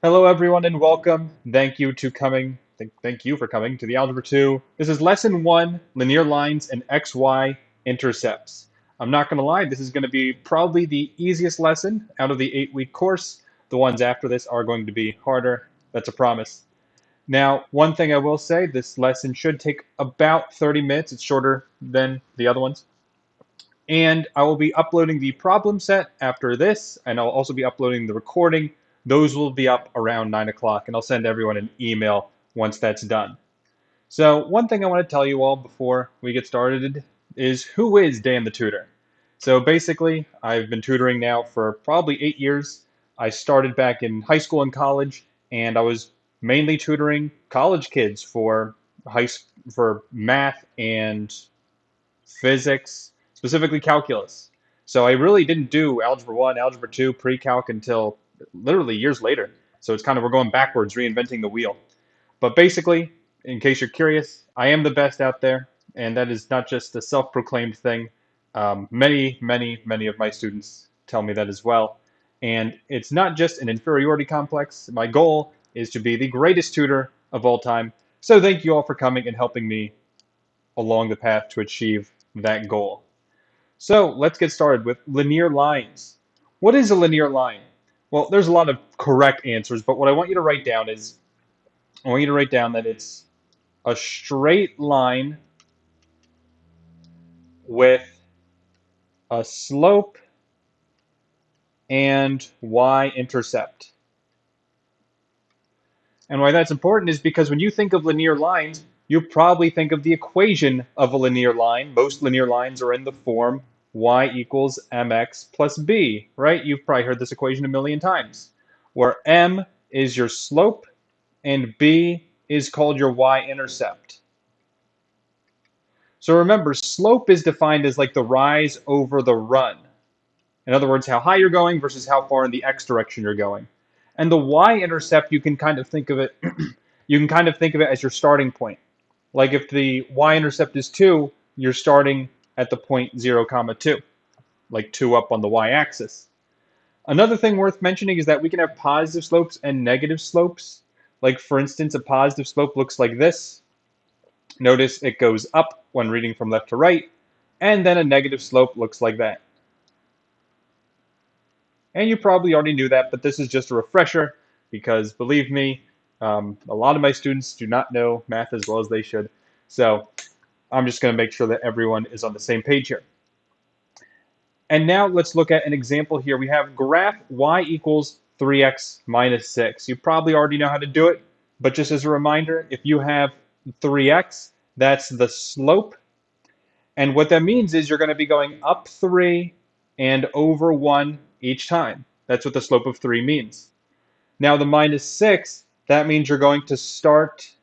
Hello, everyone, and welcome. Thank you for coming to the Algebra 2. This is Lesson 1, Linear Lines and XY Intercepts. I'm not going to lie, this is going to be probably the easiest lesson out of the 8-week course. The ones after this are going to be harder. That's a promise. Now, one thing I will say, this lesson should take about 30 minutes. It's shorter than the other ones. And I will be uploading the problem set after this, and I'll also be uploading the recording. Those will be up around 9 o'clock, and I'll send everyone an email once that's done. So one thing I want to tell you all before we get started is who is Dan the Tutor? So basically, I've been tutoring now for probably 8 years. I started back in high school and college, and I was mainly tutoring college kids for for math and physics, specifically calculus. So I really didn't do Algebra 1, Algebra 2, pre-calc until literally years later. So it's kind of we're going backwards, reinventing the wheel. But basically, in case you're curious, I am the best out there, and that is not just a self-proclaimed thing. Many of my students tell me that as well. And it's not just an inferiority complex. My goal is to be the greatest tutor of all time. So thank you all for coming and helping me along the path to achieve that goal. So let's get started with linear lines. What is a linear line? Well, there's a lot of correct answers, but what I want you to write down is I want you to write down that it's a straight line with a slope and y-intercept. And why that's important is because when you think of linear lines, you probably think of the equation of a linear line. Most linear lines are in the form y equals mx plus b, right? You've probably heard this equation a million times, where m is your slope and b is called your y-intercept. So remember, slope is defined as like the rise over the run. In other words, how high you're going versus how far in the x direction you're going. And the y-intercept, you can kind of think of it you can kind of think of it as your starting point. Like if the y-intercept is 2, you're starting at the point 0, comma 2, like 2 up on the y-axis. Another thing worth mentioning is that we can have positive slopes and negative slopes. Like for instance, a positive slope looks like this. Notice it goes up when reading from left to right, and then a negative slope looks like that. And you probably already knew that, but this is just a refresher because believe me, a lot of my students do not know math as well as they should. So I'm just going to make sure that everyone is on the same page here. And now let's look at an example here. We have graph y equals 3x minus 6. You probably already know how to do it, but just as a reminder, if you have 3x, that's the slope. And what that means is you're going to be going up 3 and over 1 each time. That's what the slope of 3 means. Now the minus 6, that means you are going to start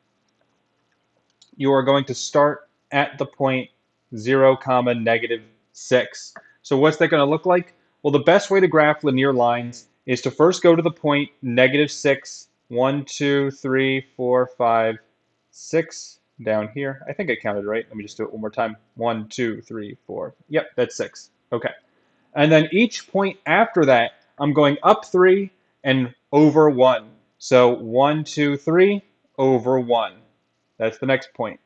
at the point 0, comma, negative 6. So what's that going to look like? Well, the best way to graph linear lines is to first go to the point negative 6, 1, 2, 3, 4, 5, 6 down here. I think I counted right. Let me just do it one more time. 1, 2, 3, 4. Yep, that's 6. Okay. And then each point after that, I'm going up 3 and over 1. So 1, 2, 3, over 1. That's the next point.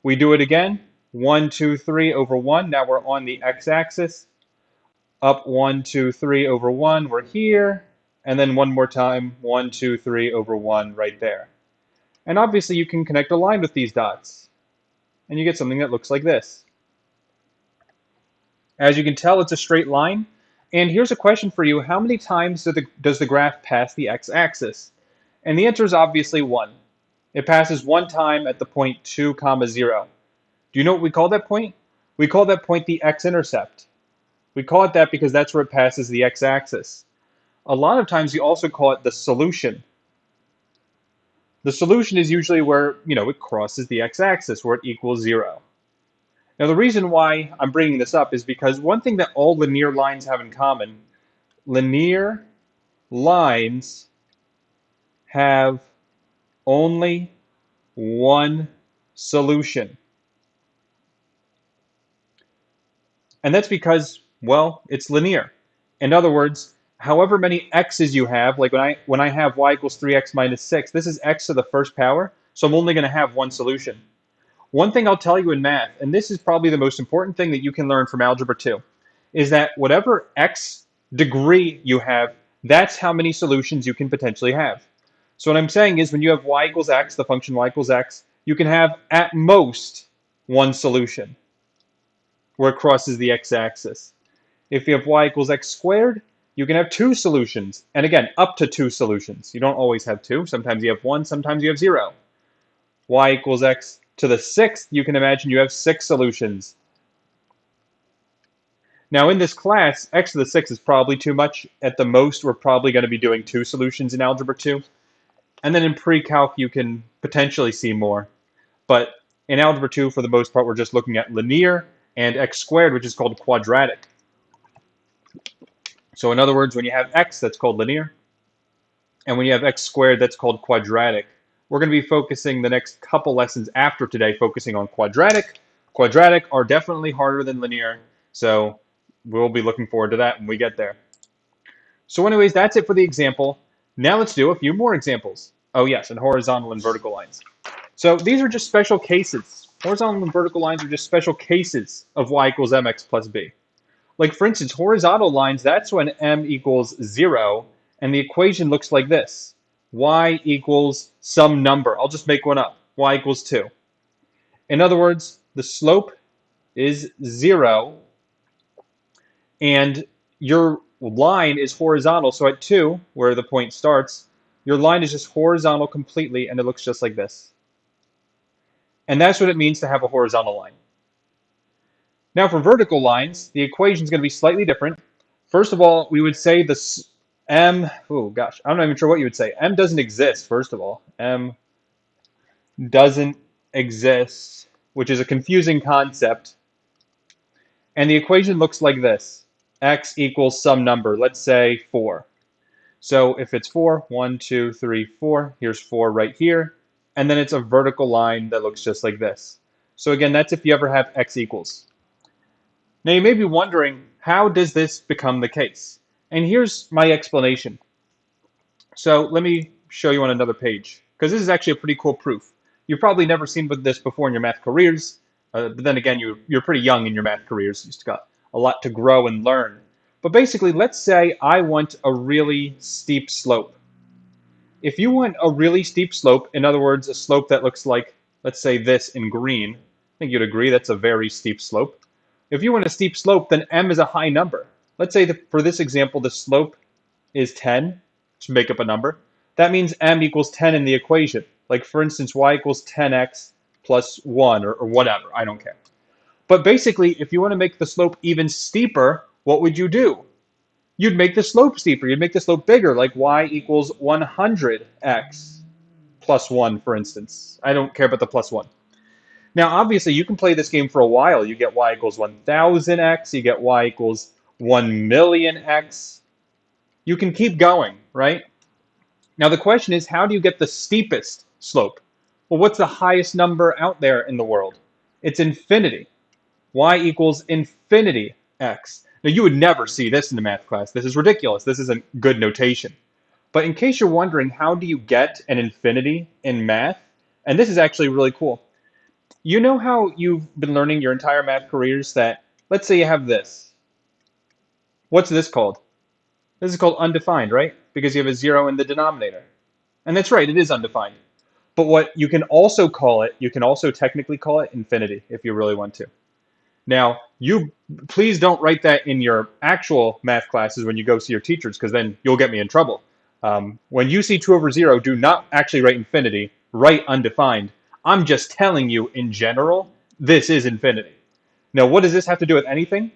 We do it again. 1, 2, 3 over 1. Now we're on the x-axis. Up 1, 2, 3 over 1. We're here. And then one more time. 1, 2, 3 over 1 right there. And obviously you can connect a line with these dots. And you get something that looks like this. As you can tell, it's a straight line. And here's a question for you. How many times does the graph pass the x-axis? And the answer is obviously 1. It passes 1 time at the point 2, comma 0. Do you know what we call that point? We call that point the x-intercept. We call it that because that's where it passes the x-axis. A lot of times you also call it the solution. The solution is usually where, it crosses the x-axis, where it equals 0. Now, the reason why I'm bringing this up is because one thing that all linear lines have in common, linear lines have only one solution. And that's because, well, it's linear. In other words, however many x's you have, like when I have y equals 3x minus 6, this is x to the first power, so I'm only going to have one solution. One thing I'll tell you in math, and this is probably the most important thing that you can learn from Algebra 2, is that whatever x degree you have, that's how many solutions you can potentially have. So what I'm saying is when you have y equals x, the function y equals x, you can have at most one solution where it crosses the x-axis. If you have y equals x squared, you can have two solutions. And again, up to two solutions. You don't always have two. Sometimes you have one, sometimes you have zero. Y equals x to the sixth, you can imagine you have six solutions. Now in this class, x to the sixth is probably too much. At the most, we're probably going to be doing two solutions in Algebra 2. And then in pre-calc, you can potentially see more. But in Algebra 2, for the most part, we're just looking at linear and x squared, which is called quadratic. So in other words, when you have x, that's called linear. And when you have x squared, that's called quadratic. We're going to be focusing the next couple lessons after today, focusing on quadratic. Quadratic are definitely harder than linear, so we'll be looking forward to that when we get there. So anyways, that's it for the example. Now let's do a few more examples. Oh yes, and horizontal and vertical lines. So these are just special cases. Horizontal and vertical lines are just special cases of y equals mx plus b. Like for instance, horizontal lines, that's when m equals 0, and the equation looks like this. Y equals some number. I'll just make one up. Y equals 2. In other words, the slope is 0, and your line is horizontal. So at 2, where the point starts, your line is just horizontal completely, and it looks just like this. And that's what it means to have a horizontal line. Now for vertical lines, the equation is going to be slightly different. First of all, we would say this m, oh gosh, I'm not even sure what you would say. M doesn't exist, first of all. M doesn't exist, which is a confusing concept. And the equation looks like this. X equals some number, let's say 4. So if it's 4, 1, 2, 3, 4, here's 4 right here. And then it's a vertical line that looks just like this. So again, that's if you ever have x equals. Now you may be wondering, how does this become the case? And here's my explanation. So let me show you on another page, because this is actually a pretty cool proof. You've probably never seen this before in your math careers, but then again, you're pretty young in your math careers. You've got a lot to grow and learn. But basically, let's say I want a really steep slope. If you want a really steep slope, in other words, a slope that looks like, let's say this in green, I think you'd agree that's a very steep slope. If you want a steep slope, then m is a high number. Let's say that for this example, the slope is 10, to make up a number. That means m equals 10 in the equation. Like for instance, y equals 10x plus 1 or whatever, I don't care. But basically, if you want to make the slope even steeper, what would you do? You'd make the slope steeper. You'd make the slope bigger, like y equals 100x plus 1, for instance. I don't care about the plus 1. Now, obviously, you can play this game for a while. You get y equals 1000x, you get y equals 1,000,000x. You can keep going, right? Now, the question is, how do you get the steepest slope? Well, what's the highest number out there in the world? It's infinity. Y equals infinity x. Now, you would never see this in the math class. This is ridiculous. This isn't good notation. But in case you're wondering, how do you get an infinity in math? And this is actually really cool. You know how you've been learning your entire math careers that, let's say you have this. What's this called? This is called undefined, right? Because you have a 0 in the denominator. And that's right, it is undefined. But what you can also call it, you can also technically call it infinity if you really want to. Now, you please don't write that in your actual math classes when you go see your teachers, because then you'll get me in trouble. When you see 2 over 0, do not actually write infinity, write undefined. I'm just telling you, in general, this is infinity. Now, what does this have to do with anything?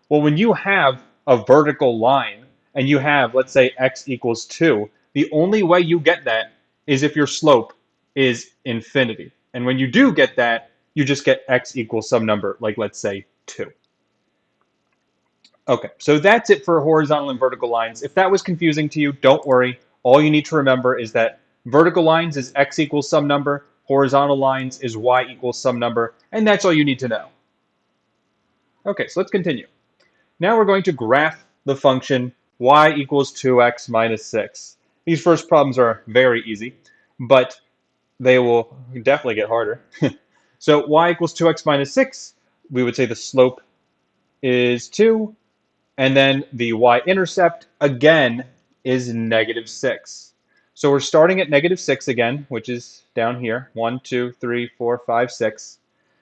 Well, when you have a vertical line, and you have, let's say, x equals 2, the only way you get that is if your slope is infinity. And when you do get that, you just get x equals some number, like let's say 2. Okay, so that's it for horizontal and vertical lines. If that was confusing to you, don't worry. All you need to remember is that vertical lines is x equals some number, horizontal lines is y equals some number, and that's all you need to know. Okay, so let's continue. Now we're going to graph the function y equals 2x minus 6. These first problems are very easy, but they will definitely get harder. So y equals 2x minus 6, we would say the slope is 2, and then the y-intercept, again, is negative 6. So we're starting at negative 6 again, which is down here. 1, 2, 3, 4, 5, 6.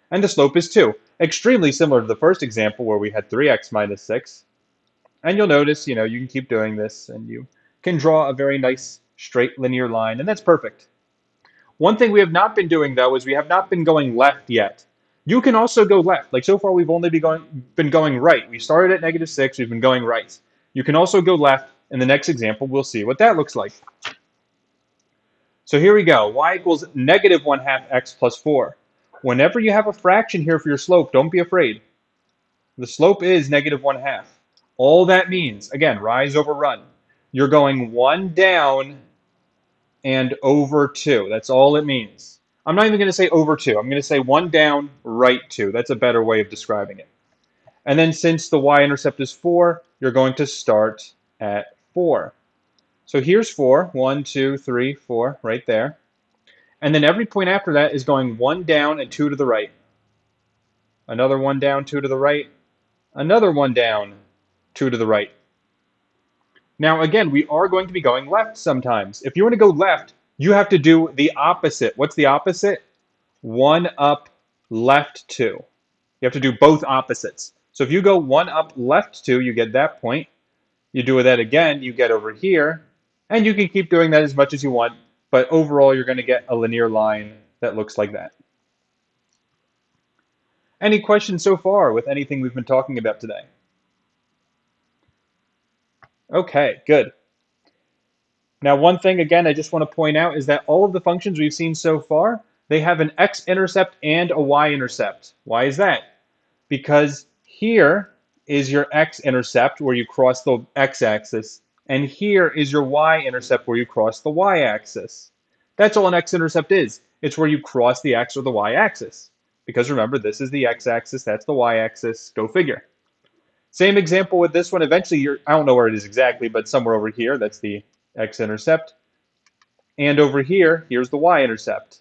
And the slope is 2. Extremely similar to the first example where we had 3x minus 6. And you'll notice, you can keep doing this, and you can draw a very nice straight linear line, and that's perfect. One thing we have not been doing, though, is we have not been going left yet. You can also go left. Like so far, we've only been going right. We started at negative 6. We've been going right. You can also go left. In the next example, we'll see what that looks like. So here we go. Y equals negative 1/2 x plus 4. Whenever you have a fraction here for your slope, don't be afraid. The slope is negative 1/2. All that means, again, rise over run. You're going 1 down and over 2. That's all it means. I'm not even going to say over 2. I'm going to say 1 down, right 2. That's a better way of describing it. And then since the y-intercept is 4, you're going to start at 4. So here's 4. 1, 2, 3, 4, right there. And then every point after that is going 1 down and 2 to the right. Another 1 down, 2 to the right. Another 1 down, 2 to the right. Now, again, we are going to be going left sometimes. If you want to go left, you have to do the opposite. What's the opposite? 1 up, left 2. You have to do both opposites. So if you go 1 up, left 2, you get that point. You do that again, you get over here. And you can keep doing that as much as you want. But overall, you're going to get a linear line that looks like that. Any questions so far with anything we've been talking about today? Okay, good. Now, one thing, again, I just want to point out is that all of the functions we've seen so far, they have an x-intercept and a y-intercept. Why is that? Because here is your x-intercept where you cross the x-axis, and here is your y-intercept where you cross the y-axis. That's all an x-intercept is. It's where you cross the x or the y-axis. Because remember, this is the x-axis, that's the y-axis. Go figure. Same example with this one. Eventually, I don't know where it is exactly, but somewhere over here, that's the x-intercept. And over here, here's the y-intercept.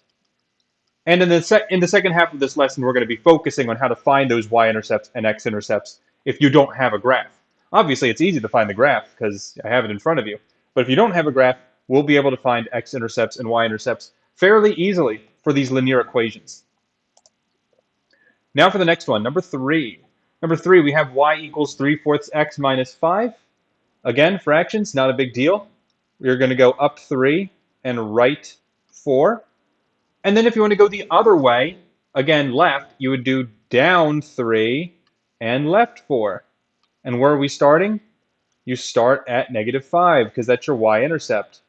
And in the second half of this lesson, we're going to be focusing on how to find those y-intercepts and x-intercepts if you don't have a graph. Obviously, it's easy to find the graph because I have it in front of you. But if you don't have a graph, we'll be able to find x-intercepts and y-intercepts fairly easily for these linear equations. Now for the next one, number 3. Number 3, we have y equals 3/4 x minus 5. Again, fractions, not a big deal. We're going to go up 3 and right 4. And then if you want to go the other way, again, left, you would do down 3 and left 4. And where are we starting? You start at negative 5 because that's your y-intercept.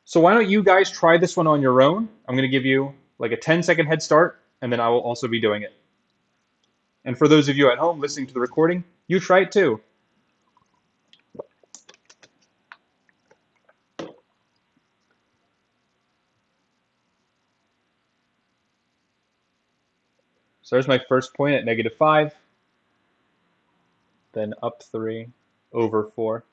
So why don't you guys try this one on your own? I'm going to give you like a 10-second head start, and then I will also be doing it. And for those of you at home listening to the recording, you try it too. So there's my first point at negative 5, then up 3, over 4.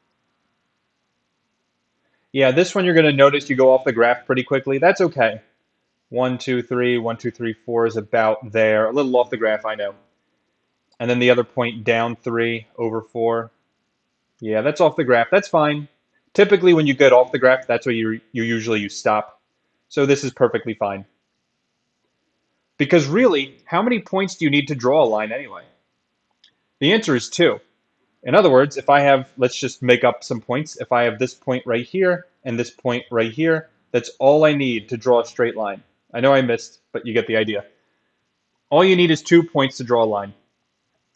Yeah, this one you're going to notice you go off the graph pretty quickly. That's okay. 1, 2, 3, 1, 2, 3, 4 is about there. A little off the graph, I know. And then the other point down 3, over 4. Yeah, that's off the graph. That's fine. Typically, when you get off the graph, that's where you usually stop. So this is perfectly fine. Because really, how many points do you need to draw a line anyway? The answer is 2. In other words, if I have, let's just make up some points. If I have this point right here and this point right here, that's all I need to draw a straight line. I know I missed, but you get the idea. All you need is 2 points to draw a line.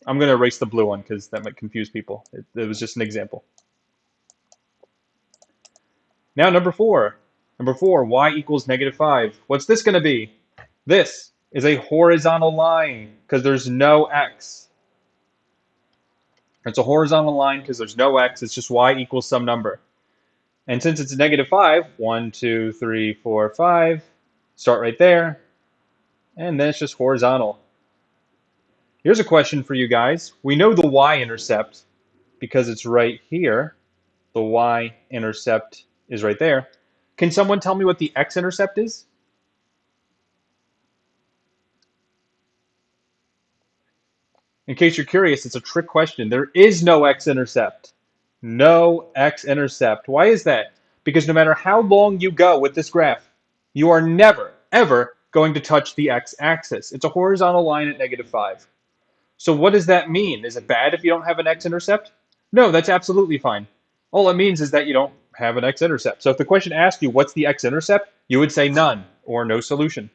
I'm going to erase the blue one because that might confuse people. It was just an example. Now number 4. Number 4, y equals negative 5. What's this going to be? This is a horizontal line because there's no x. It's a horizontal line because there's no x. It's just y equals some number. And since it's negative 5, 1, 2, 3, 4, 5, start right there. And then it's just horizontal. Here's a question for you guys. We know the y-intercept because it's right here. The y-intercept is right there. Can someone tell me what the x-intercept is? In case you're curious, it's a trick question. There is no x-intercept. No x-intercept. Why is that? Because no matter how long you go with this graph, you are never, ever going to touch the x-axis. It's a horizontal line at -5. So what does that mean? Is it bad if you don't have an x-intercept? No, that's absolutely fine. All it means is that you don't have an x-intercept. So if the question asked you what's the x-intercept, you would say none or no solution.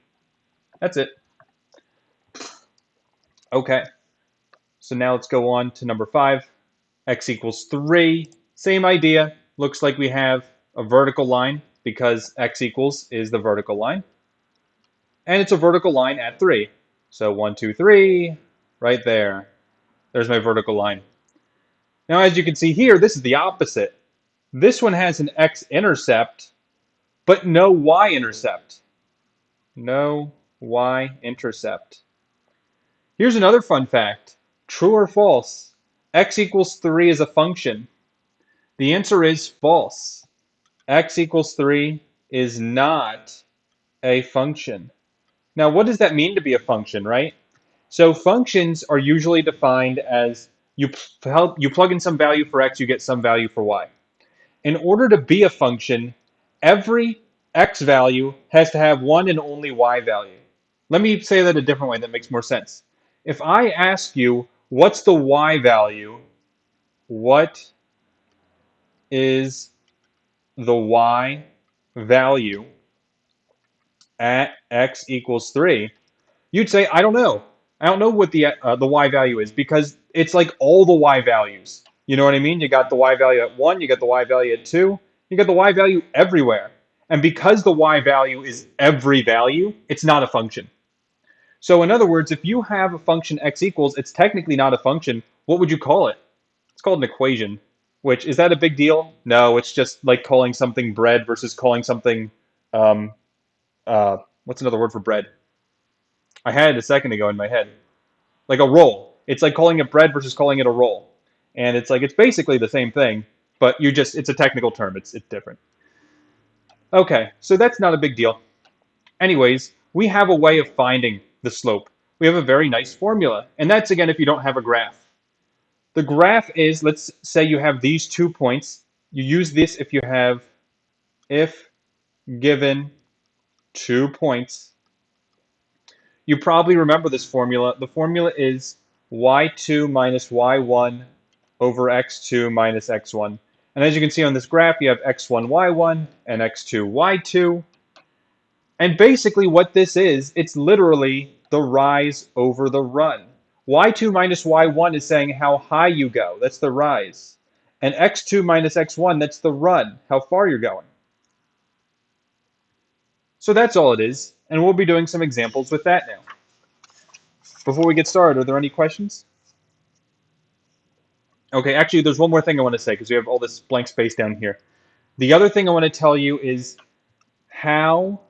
That's it. Okay. So now let's go on to number 5. X equals 3. Same idea. Looks like we have a vertical line because x equals is the vertical line. And it's a vertical line at 3. So 1, 2, 3, right there. There's my vertical line. Now, as you can see here, this is the opposite. This one has an x-intercept, but no y-intercept. No y-intercept. Here's another fun fact. True or false? X equals 3 is a function. The answer is false. X equals 3 is not a function. Now, what does that mean to be a function, right? So functions are usually defined as you plug in some value for x, you get some value for y. In order to be a function, every x value has to have one and only y value. Let me say that a different way that makes more sense. If I ask you, what's the y value? What is the y value at x equals 3? You'd say, I don't know. I don't know what the y value is because it's like all the y values. You know what I mean? You got the y value at 1, you got the y value at 2, you got the y value everywhere. And because the y value is every value, it's not a function. So in other words, if you have a function x equals, it's technically not a function. What would you call it? It's called an equation. Which, is that a big deal? No, it's just like calling something bread versus calling something, um, what's another word for bread? I had it a second ago in my head. Like a roll. It's like calling it bread versus calling it a roll. And it's like, it's basically the same thing, but it's a technical term. It's different. Okay, so that's not a big deal. Anyways, we have a way of finding the slope. We have a very nice formula. And that's, again, if you don't have a graph. The graph is, let's say you have these 2 points. You use this if given 2 points. You probably remember this formula. The formula is y2 minus y1 over x2 minus x1. And as you can see on this graph, you have x1, y1 and x2, y2. And basically what this is, it's literally the rise over the run. Y2 minus y1 is saying how high you go. That's the rise. And x2 minus x1, that's the run, how far you're going. So that's all it is. And we'll be doing some examples with that now. Before we get started, are there any questions? Okay, actually, there's one more thing I want to say because we have all this blank space down here. The other thing I want to tell you is how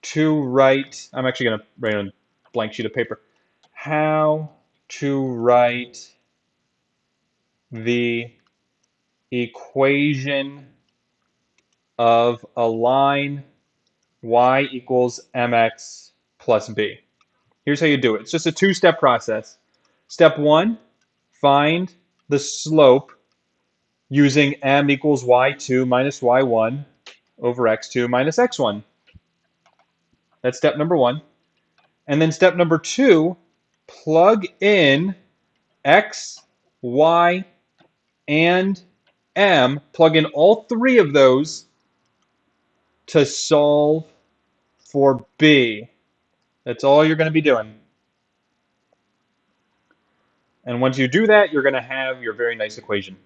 to write, I'm actually going to write on a blank sheet of paper, how to write the equation of a line y equals mx plus b. Here's how you do it. It's just a 2-step process. Step 1, find the slope using m equals y2 minus y1 over x2 minus x1. That's step number 1. And then step number 2, plug in x, y, and m. Plug in all 3 of those to solve for b. That's all you're going to be doing. And once you do that, you're going to have your very nice equation.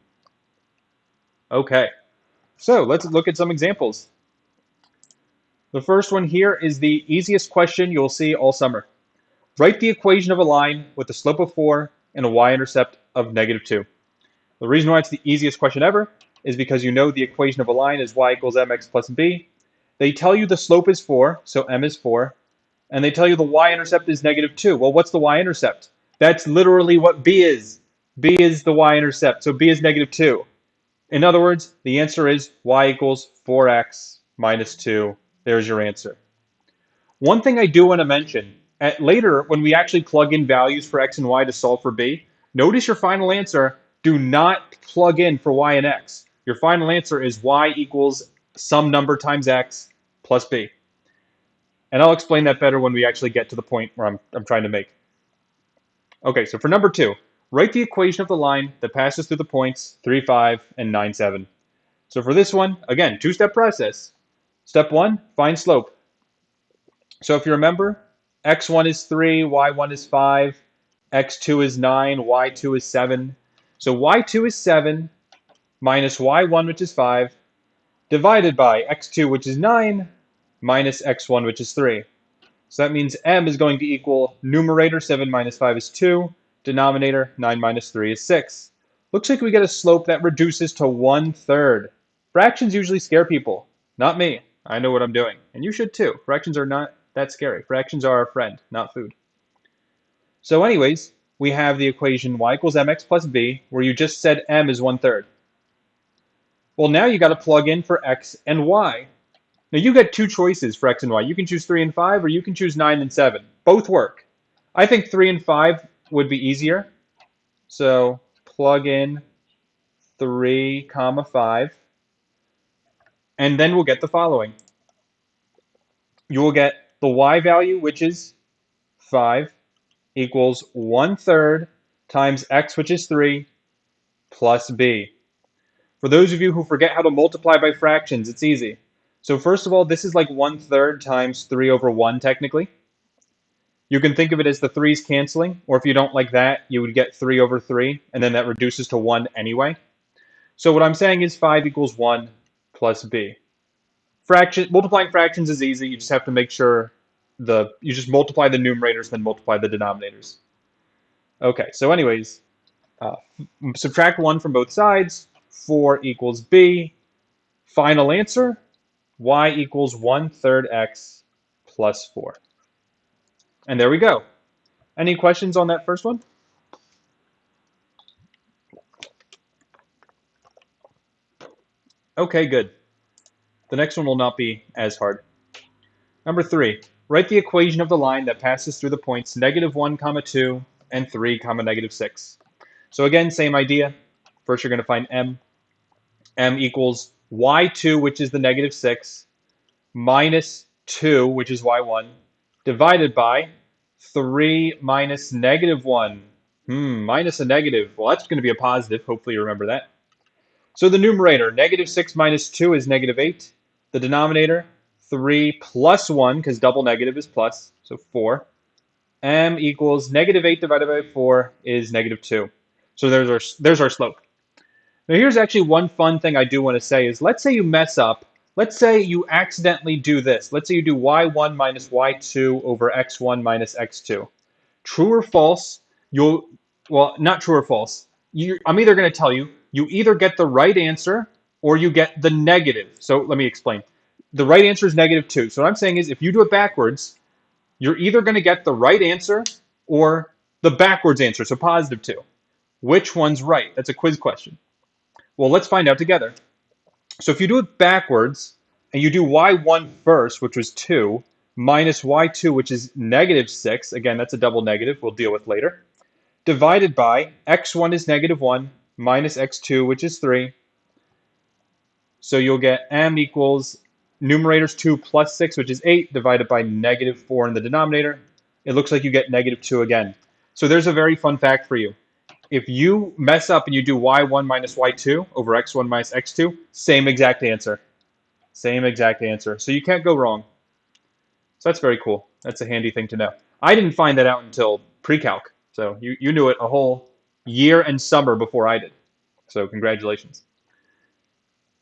Okay, so let's look at some examples. The first one here is the easiest question you'll see all summer. Write the equation of a line with a slope of 4 and a y-intercept of -2. The reason why it's the easiest question ever is because you know the equation of a line is y equals mx plus b. They tell you the slope is 4, so m is 4. And they tell you the y-intercept is -2. Well, what's the y-intercept? That's literally what b is. B is the y-intercept, so b is -2. In other words, the answer is y equals 4x minus 2. There's your answer. One thing I do want to mention, later when we actually plug in values for x and y to solve for b, notice your final answer, do not plug in for y and x. Your final answer is y equals some number times x plus b. And I'll explain that better when we actually get to the point where I'm trying to make. Okay, so for number 2, write the equation of the line that passes through the points 3, 5, and 9, 7. So for this one, again, two-step process. Step 1, find slope. So if you remember, x1 is 3, y1 is 5, x2 is 9, y2 is 7. So y2 is 7 minus y1, which is 5, divided by x2, which is 9, minus x1, which is 3. So that means m is going to equal numerator 7 minus 5 is 2, denominator 9 minus 3 is 6. Looks like we get a slope that reduces to 1/3. Fractions usually scare people. Not me. I know what I'm doing. And you should too. Fractions are not that scary. Fractions are our friend, not food. So anyways, we have the equation y equals mx plus b, where you just said m is 1/3. Well, now you got to plug in for x and y. Now you get two choices for x and y. You can choose 3 and 5, or you can choose 9 and 7. Both work. I think 3 and 5 would be easier. So plug in 3 comma 5. And then we'll get the following. You will get the y value, which is 5, equals 1/3 times x, which is 3, plus b. For those of you who forget how to multiply by fractions, it's easy. So first of all, this is like 1/3 times 3 over 1, technically. You can think of it as the 3's canceling, or if you don't like that, you would get 3 over 3, and then that reduces to 1 anyway. So what I'm saying is 5 equals 1 plus b. Multiplying fractions is easy. You just have to make sure you just multiply the numerators, then multiply the denominators. Okay, so anyways, subtract 1 from both sides. 4 equals b. Final answer, y equals 1/3 x plus 4. And there we go. Any questions on that first one? Okay, good. The next one will not be as hard. Number 3, write the equation of the line that passes through the points -1, 2, and 3, -6. So again, same idea. First, you're going to find m. M equals y2, which is the -6, minus 2, which is y1, divided by 3 minus -1. Minus a negative. Well, that's going to be a positive. Hopefully you remember that. So the numerator, -6 minus 2 is -8. The denominator, 3 plus 1, because double negative is plus, so 4. M equals -8 divided by 4 is -2. So there's our slope. Now here's actually one fun thing I do want to say is, let's say you mess up. Let's say you accidentally do this. Let's say you do y1 minus y2 over x1 minus x2. True or false, well, not true or false. I'm either going to tell you, you either get the right answer or you get the negative. So let me explain. The right answer is -2. So what I'm saying is, if you do it backwards, you're either going to get the right answer or the backwards answer, so +2. Which one's right? That's a quiz question. Well, let's find out together. So if you do it backwards, and you do y1 first, which was 2, minus y2, which is -6, again, that's a double negative, we'll deal with later, divided by x1 is -1, minus x2, which is 3. So you'll get m equals numerator's 2 plus 6, which is 8, divided by -4 in the denominator. It looks like you get -2 again. So there's a very fun fact for you. If you mess up and you do y1 minus y2 over x1 minus x2, same exact answer. Same exact answer. So you can't go wrong. So that's very cool. That's a handy thing to know. I didn't find that out until pre-calc. So you knew it a whole year and summer before I did. So congratulations.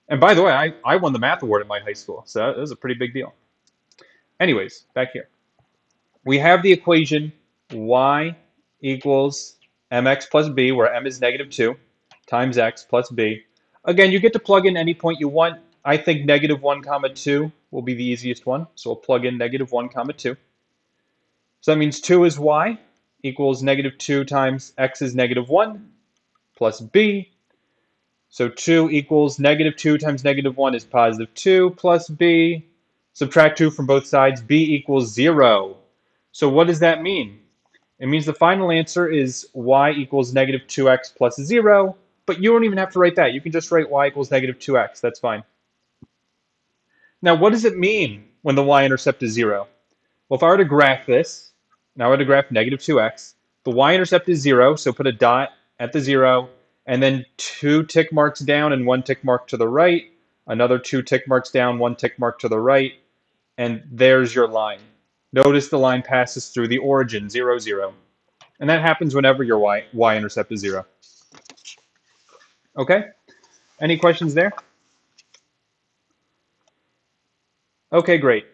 And by the way, I won the math award in my high school. So that was a pretty big deal. Anyways, back here. We have the equation y equals mx plus b, where m is -2, times x plus b. Again, you get to plug in any point you want. I think -1, 2 will be the easiest one. So we'll plug in -1, 2. So that means 2 is y equals -2 times x is -1 plus b. So 2 equals negative 2 times negative 1 is positive 2 plus b. Subtract 2 from both sides, b equals 0. So what does that mean? It means the final answer is y equals negative 2x plus 0, but you don't even have to write that. You can just write y equals negative 2x. That's fine. Now, what does it mean when the y-intercept is 0? Well, if I were to graph this, now I were to graph negative 2x, the y-intercept is 0, so put a dot at the 0, and then 2 tick marks down and 1 tick mark to the right, another 2 tick marks down, 1 tick mark to the right, and there's your line. Notice the line passes through the origin, 0, 0. And that happens whenever your y-intercept is 0. Okay? Any questions there? Okay, great.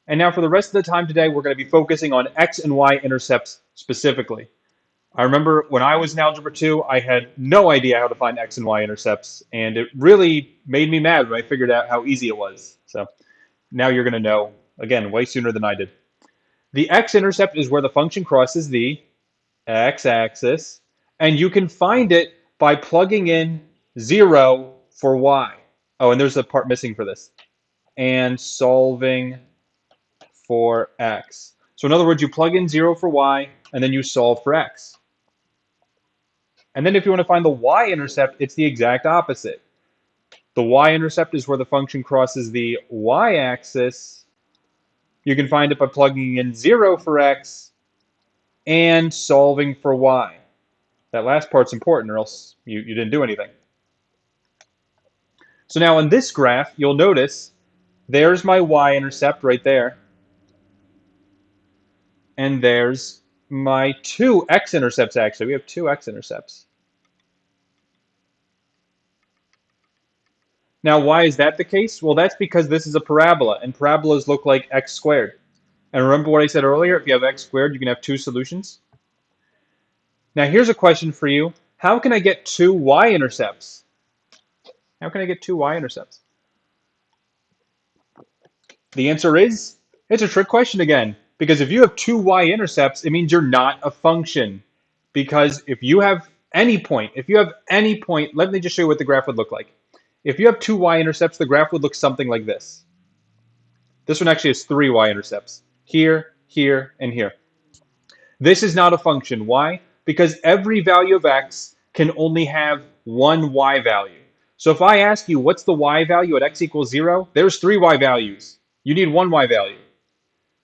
And now for the rest of the time today, we're going to be focusing on x and y intercepts specifically. I remember when I was in Algebra 2, I had no idea how to find x and y intercepts, and it really made me mad when I figured out how easy it was. So now you're going to know, again, way sooner than I did. The x-intercept is where the function crosses the x-axis, and you can find it by plugging in 0 for y. Oh, and there's a part missing for this. And solving for x. So in other words, you plug in 0 for y, and then you solve for x. And then if you want to find the y-intercept, it's the exact opposite. The y-intercept is where the function crosses the y-axis. You can find it by plugging in 0 for x and solving for y. That last part's important, or else you didn't do anything. So now in this graph, you'll notice there's my y-intercept right there. And there's my 2 x-intercepts, actually. We have 2 x-intercepts. Now, why is that the case? Well, that's because this is a parabola, and parabolas look like x squared. And remember what I said earlier? If you have x squared, you can have 2 solutions. Now, here's a question for you. How can I get 2 y-intercepts? How can I get 2 y-intercepts? The answer is, it's a trick question again. Because if you have 2 y-intercepts, it means you're not a function. Because if you have any point, let me just show you what the graph would look like. If you have 2 y-intercepts, the graph would look something like this. This one actually has 3 y-intercepts. Here, here, and here. This is not a function. Why? Because every value of x can only have one y value. So if I ask you, what's the y value at x equals 0? There's 3 y values. You need one y value.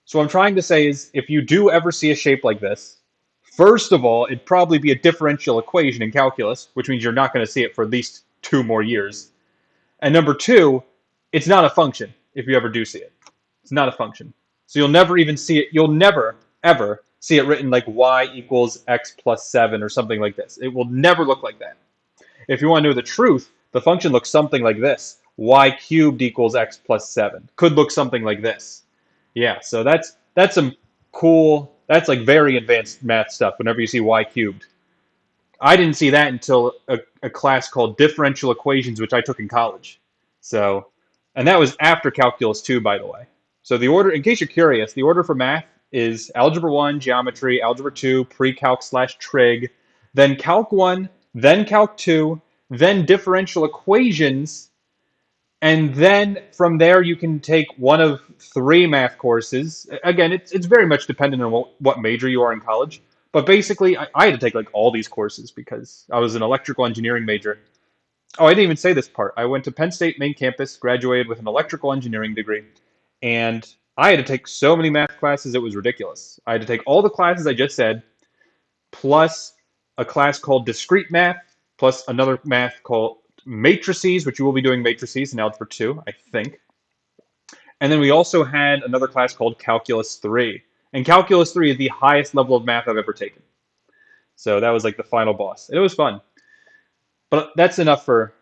So what I'm trying to say is, if you do ever see a shape like this, first of all, it'd probably be a differential equation in calculus, which means you're not going to see it for at least 2 more years. And number 2, it's not a function if you ever do see it. It's not a function. So you'll never even see it. You'll never, ever see it written like y equals x plus 7 or something like this. It will never look like that. If you want to know the truth, the function looks something like this. Y cubed equals x plus 7. Could look something like this. Yeah, so that's some cool, that's like very advanced math stuff whenever you see y cubed. I didn't see that until a class called differential equations, which I took in college. So, and that was after calculus 2, by the way. So the order, in case you're curious, the order for math is Algebra 1, Geometry, Algebra 2, Pre-Calc/Trig, then Calc 1, then Calc 2, then Differential Equations, and then from there you can take one of 3 math courses. Again, it's very much dependent on what major you are in college. But basically, I had to take like all these courses because I was an electrical engineering major. Oh, I didn't even say this part. I went to Penn State main campus, graduated with an electrical engineering degree, and I had to take so many math classes, it was ridiculous. I had to take all the classes I just said, plus a class called discrete math, plus another math called matrices, which you will be doing matrices in Algebra 2, I think. And then we also had another class called Calculus 3. And Calculus 3 is the highest level of math I've ever taken. So that was like the final boss. It was fun. But that's enough for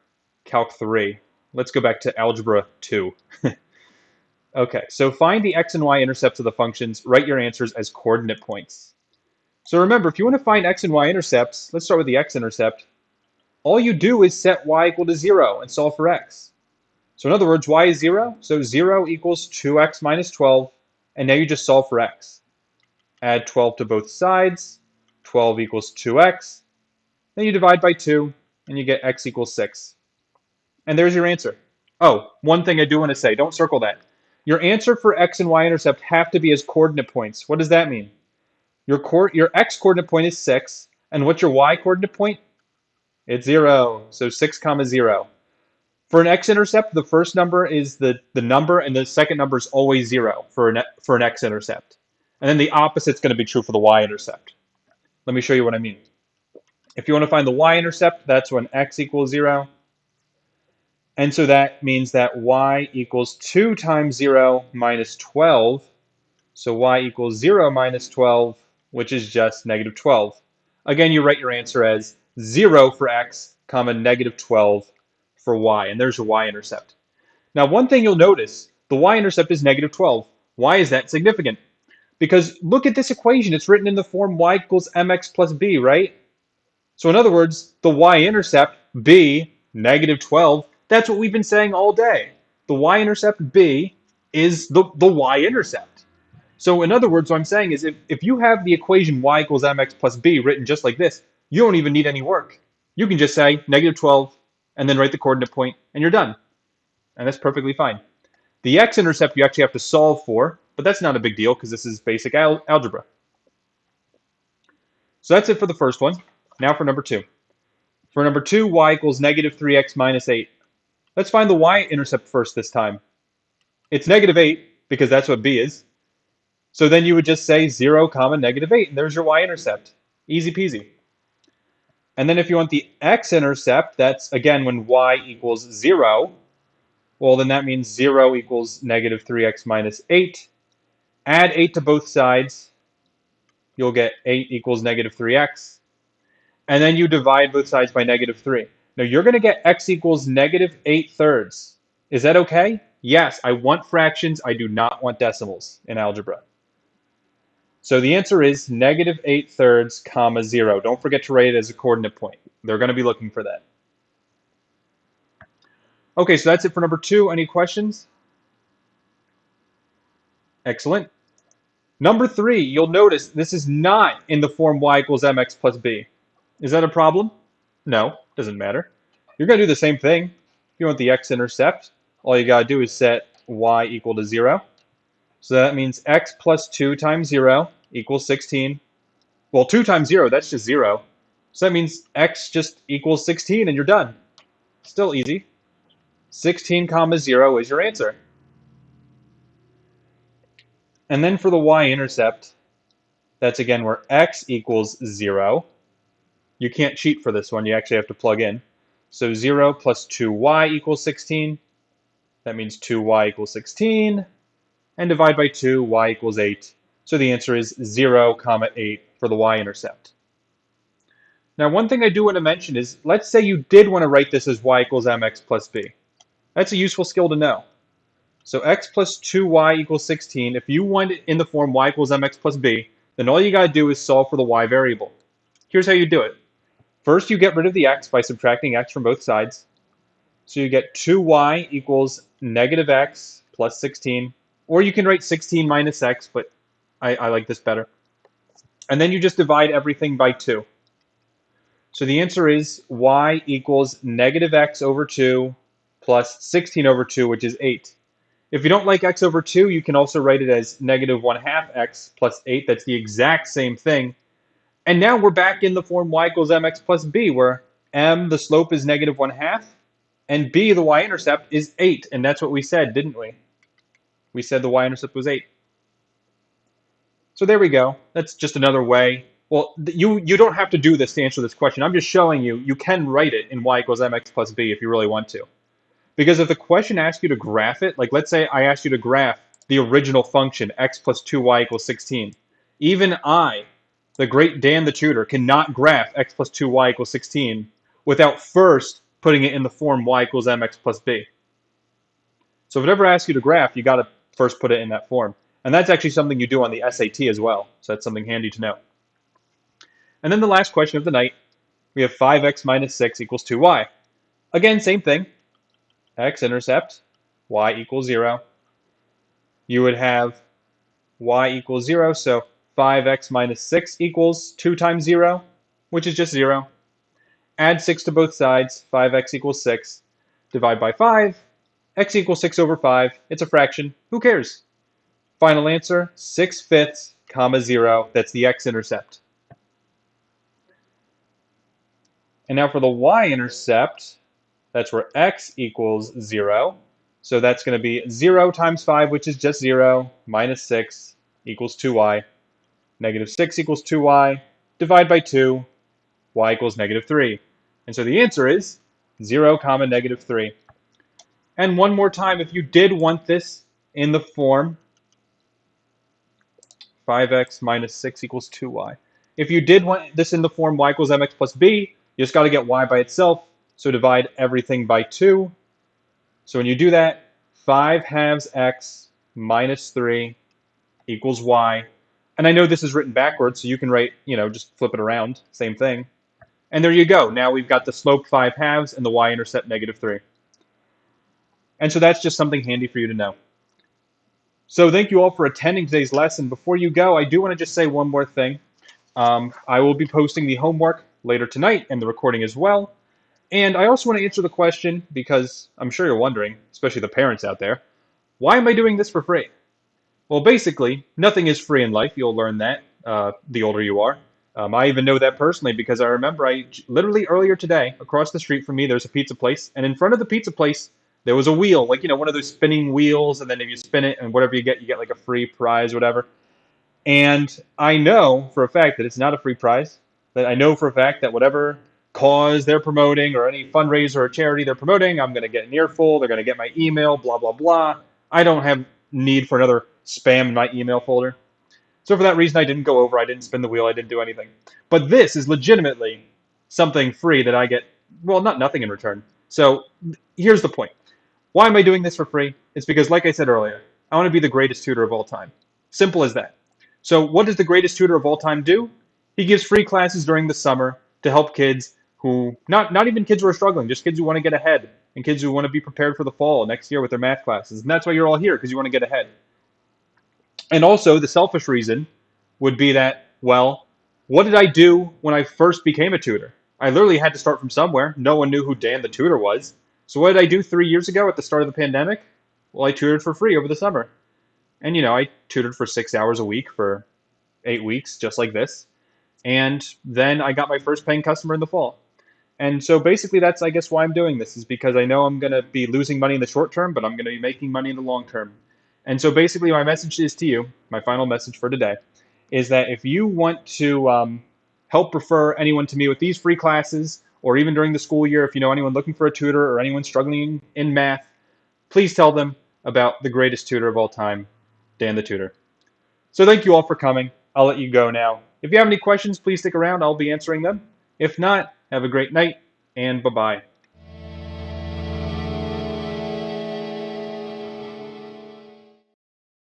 Calc 3. Let's go back to Algebra 2. Okay, so find the x and y intercepts of the functions. Write your answers as coordinate points. So remember, if you want to find x and y intercepts, let's start with the x-intercept. All you do is set y equal to 0 and solve for x. So in other words, y is 0, so 0 equals 2x minus 12, and now you just solve for x. Add 12 to both sides, 12 equals 2x, then you divide by 2, and you get x equals 6. And there's your answer. Oh, one thing I do want to say, don't circle that. Your answer for x and y intercept have to be as coordinate points. What does that mean? Your x coordinate point is 6, and what's your y coordinate point? It's 0, so 6 comma 0. For an x-intercept, the first number is the number, and the second number is always 0 for an x-intercept. And then the opposite is going to be true for the y-intercept. Let me show you what I mean. If you want to find the y-intercept, that's when x equals 0. And so that means that y equals 2 times 0 minus 12. So y equals 0 minus 12, which is just negative 12. Again, you write your answer as 0 for x, comma negative 12 for y. And there's your y-intercept. Now, one thing you'll notice, the y-intercept is negative 12. Why is that significant? Because look at this equation. It's written in the form y equals mx plus b, right? So in other words, the y-intercept, b, negative 12, that's what we've been saying all day. The y-intercept, b, is the y-intercept. So in other words, what I'm saying is if you have the equation y equals mx plus b written just like this, you don't even need any work. You can just say negative 12 and then write the coordinate point and you're done. And that's perfectly fine. The x-intercept you actually have to solve for, but that's not a big deal because this is basic algebra. So that's it for the first one. Now for number 2. For number 2, y equals negative 3x minus 8. Let's find the y-intercept first this time. It's negative 8 because that's what b is. So then you would just say 0 comma negative 8, and there's your y-intercept. Easy peasy. And then if you want the x-intercept, that's again when y equals 0. Well, then that means 0 equals negative 3x minus 8. Add 8 to both sides. You'll get 8 equals negative 3x. And then you divide both sides by negative 3. Now you're going to get x equals negative 8 thirds. Is that okay? Yes, I want fractions. I do not want decimals in algebra. So the answer is negative 8 thirds comma 0. Don't forget to write it as a coordinate point. They're going to be looking for that. Okay, so that's it for number 2. Any questions? Excellent. Number 3, you'll notice this is not in the form y equals mx plus b. Is that a problem? No, doesn't matter. You're going to do the same thing. If you want the x-intercept, all you got to do is set y equal to 0. So that means x plus 2 times 0 equals 16. Well, 2 times 0, that's just 0. So that means x just equals 16 and you're done. Still easy. 16 comma 0 is your answer. And then for the y-intercept, that's again where x equals 0. You can't cheat for this one. You actually have to plug in. So 0 plus 2y equals 16. That means 2y equals 16. And divide by 2, y equals 8. So the answer is 0 comma 8 for the y-intercept. Now, one thing I do want to mention is, let's say you did want to write this as y equals mx plus b. That's a useful skill to know. So x plus 2y equals 16. If you want it in the form y equals mx plus b, then all you got to do is solve for the y variable. Here's how you do it. First, you get rid of the x by subtracting x from both sides. So you get 2y equals negative x plus 16. Or you can write 16 minus x, but I like this better. And then you just divide everything by 2. So the answer is y equals negative x over 2 plus 16 over 2, which is 8. If you don't like x over 2, you can also write it as negative 1/2 x plus 8. That's the exact same thing. And now we're back in the form y equals mx plus b, where m, the slope, is negative 1/2, and b, the y-intercept, is 8. And that's what we said, didn't we? We said the y-intercept was 8. So there we go. That's just another way. Well, you don't have to do this to answer this question. I'm just showing you can write it in y equals mx plus b if you really want to. Because if the question asks you to graph it, like let's say I asked you to graph the original function, x plus 2y equals 16. Even I, the great Dan the tutor, cannot graph x plus 2y equals 16 without first putting it in the form y equals mx plus b. So if it ever asks you to graph, you got to first put it in that form. And that's actually something you do on the SAT as well. So that's something handy to know. And then the last question of the night, we have 5x minus 6 equals 2y. Again, same thing. X-intercept, y equals 0. You would have y equals 0, so 5x minus 6 equals 2 times 0, which is just 0. Add 6 to both sides, 5x equals 6. divide by 5, x equals 6 over 5. It's a fraction. Who cares? Final answer, 6/5, comma 0. That's the x-intercept. And now for the y-intercept, that's where x equals 0. So that's going to be 0 times 5, which is just 0, minus 6 equals 2y. Negative 6 equals 2y. Divide by 2, y equals negative 3. And so the answer is 0 comma negative 3. And one more time, if you did want this in the form 5x minus 6 equals 2y. If you did want this in the form y equals mx plus b, you just got to get y by itself. So divide everything by 2. So when you do that, 5 halves x minus 3 equals y. And I know this is written backwards, so you can write, just flip it around, same thing. And there you go. Now we've got the slope 5 halves and the y-intercept negative 3. And so that's just something handy for you to know. So thank you all for attending today's lesson. Before you go, I do want to just say one more thing. I will be posting the homework later tonight and the recording as well. And I also want to answer the question, because I'm sure you're wondering, especially the parents out there, why am I doing this for free? Well, basically, nothing is free in life. You'll learn that the older you are. I even know that personally because I remember literally earlier today, across the street from me, there's a pizza place. And in front of the pizza place, there was a wheel, like, one of those spinning wheels. And then if you spin it and whatever you get like a free prize, whatever. And I know for a fact that it's not a free prize. That I know for a fact that whatever cause they're promoting or any fundraiser or charity they're promoting, I'm going to get an earful. They're going to get my email, blah, blah, blah. I don't have need for another spam in my email folder. So for that reason, I didn't go over. I didn't spin the wheel. I didn't do anything. But this is legitimately something free that I get, well, not nothing in return. So here's the point. Why am I doing this for free? It's because, like I said earlier, I want to be the greatest tutor of all time. Simple as that. So what does the greatest tutor of all time do? He gives free classes during the summer to help kids who, not even kids who are struggling, just kids who want to get ahead and kids who want to be prepared for the fall next year with their math classes. And that's why you're all here, because you want to get ahead. And also, the selfish reason would be that, well, what did I do when I first became a tutor? I literally had to start from somewhere. No one knew who Dan the tutor was. So what did I do 3 years ago at the start of the pandemic? Well, I tutored for free over the summer. And, I tutored for 6 hours a week for 8 weeks, just like this. And then I got my first paying customer in the fall. And so basically that's, I guess, why I'm doing this, is because I know I'm going to be losing money in the short term, but I'm going to be making money in the long term. And so basically my message is to you, my final message for today, is that if you want to help refer anyone to me with these free classes, or even during the school year, if you know anyone looking for a tutor or anyone struggling in math, please tell them about the greatest tutor of all time, Dan the Tutor. So thank you all for coming. I'll let you go now. If you have any questions, please stick around. I'll be answering them. If not, have a great night, and bye-bye.